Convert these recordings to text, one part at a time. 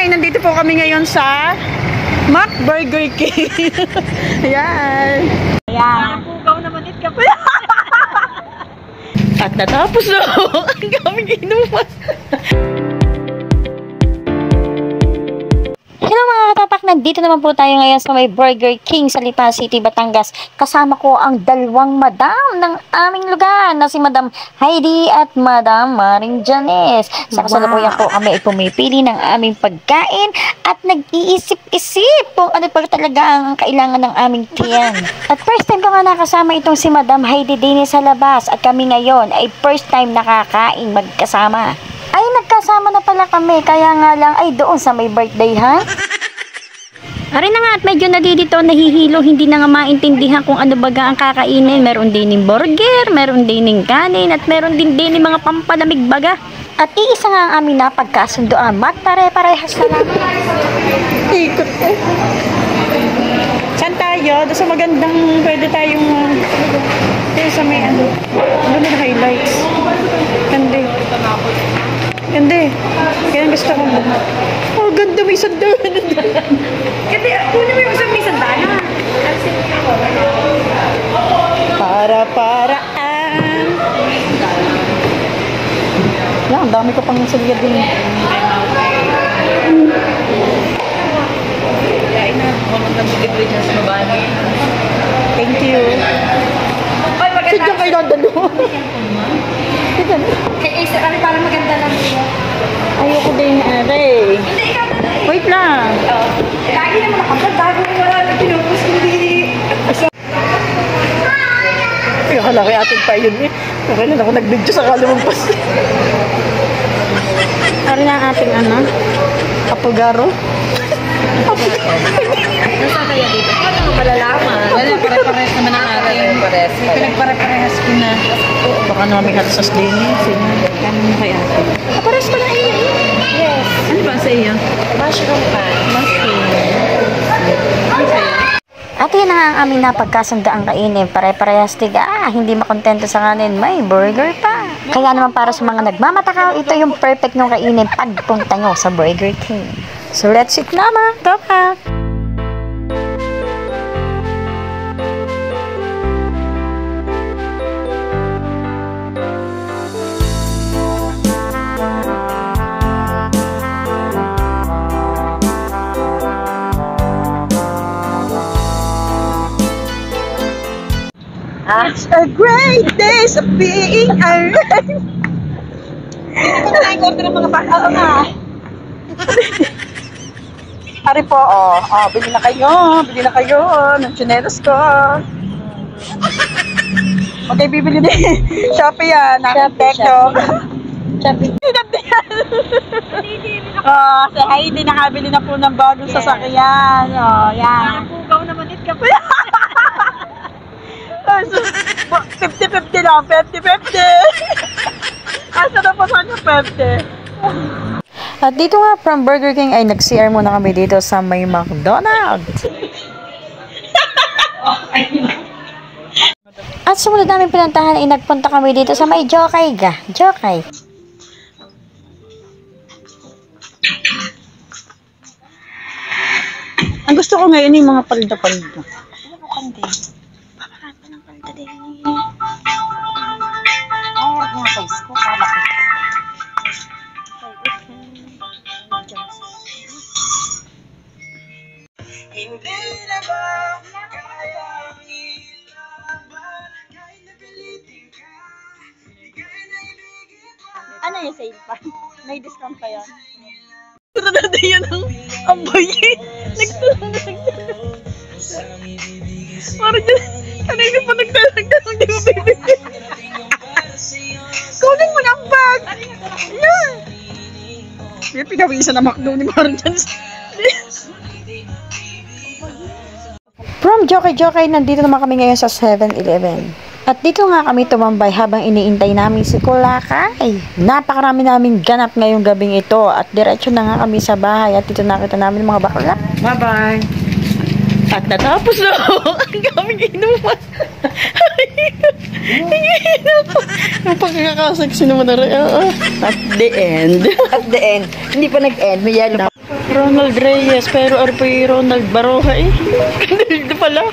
nandito po kami ngayon sa Mac Burger King. Ayan. Ayan. Pugaw naman it ka pa. At natapos na ang kaming inuman. Hello mga katatak, nandito naman po tayo ngayon sa may Burger King sa Lipa City, Batangas. Kasama ko ang dalawang madam ng aming lugar na si Madam Heidi at Madam Maring Janice. Sa kasalukuyan po kami ay pumipili ng aming pagkain at nag-iisip-isip kung ano pa talaga ang kailangan ng aming tiyan. At first time ko nga nakasama itong si Madam Heidi din sa labas at kami ngayon ay first time nakakain magkasama. Ay, nagkasama na pala kami, kaya nga lang ay doon sa may birthday, ha? Aray na nga at medyo nadidito, nahihilo, hindi na nga maintindihan kung ano baga ang kakainin. Meron din ng burger, meron din ng kanin, at meron din ng mga pampalamig baga. At iisa nga ang amin na pagkasundoan, magpare-parehas na lang. Ikot eh. Saan tayo? Doon sa magandang, pwede tayong tayo sa may ano. Doon na highlights. Ganda. Ganda. Kaya gusto ko. Oh, ganda, may sandalan. Kasi kunin mo yung isang may sandala. Para-paraan. Yan, ang dami ko pang salya din. Kain na. Huwag nag-delivery dyan sa babae. Thank you. Ay, maganda. Sige kayo dadalo. Kaya isa kami parang maganda lang. Ayoko din, aray. Hindi, ikaw na. Wait lang. Lagi naman nakapag bago mo wala na pinupos hindi. Ay, akala ko atin pa yun eh. Okay na ako nag-video sa kalumampas. Ano na ang ating ano? Apogaro? Nasa kaya dito? Paano mo malalaman? Wala, pare-parehas naman ang aral. Pinagpare-parehas ko na. Baka namin hatsas din eh. Sino? Ano na kaya atin? Pares pa na iyo. Yes. Ano ba sa iyo? Mushroom pan. Mushroom. Ano kaya? At yun na nga ang aming napagkasundaang kainin. Pare-parehas tiga. Hindi makontento sa kanin. May burger pa. Kaya naman para sa mga nagmamatakaw, ito yung perfect nyong kainin pagpunta nyo sa Burger King. So let's eat naman. Tama. It's a great day of being alive. Ito na yung order ng mga bata. Oo nga. Pare po, bili na kayo ng chinelas ko. Okay, bibili din. Shopee yan, TikTok. Shopee. Si Heidi nakabili na po ng bagong sasakyan. Yan. Pugaw naman it ka pa. 50-50 lang, 50-50. Asa na po sa kanya 50. At dito nga from Burger King ay nag-CR muna kami dito sa may McDonald's. At sumunod namin pinuntahan ay nagpunta kami dito sa may Jokay ga. Jokay. Ang gusto ko ngayon yung mga palda-palda. Ano po kandi? Paparaan pa ng palda din. Ay, wag nga guys ko. Kala ko. Hindi na ba kayang ilaban kahit napilitin ka, ika'y naibigin pa. Ano yung sale pa? May discount pa yan? Tunod na yan ang bayi. Nagtunod. Parang dyan, kanina pa nagdalagdag, hindi mo bibigyan. Kunin mo na ang bag. Yan. May pinawisan na McDo ni Maring Janice. From Jokay, nandito naman kami ngayon sa 7-Eleven. At dito nga kami tumambay habang iniintay namin si Kulakay. Napakarami namin ganap ngayong gabing ito at diretso na nga kami sa bahay at dito nakita namin mga bakla. Bye-bye! At natapos na ang kaming inuman. Ang pagkakaseksi naman na rin. At the end. Hindi pa nag-end. May yellow. Ronald Reyes, pero po Ronald Baroja eh. Ronaldo pala.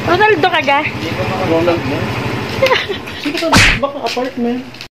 Ronaldo ka ga? Ronald mo? Sino ka baka apartment?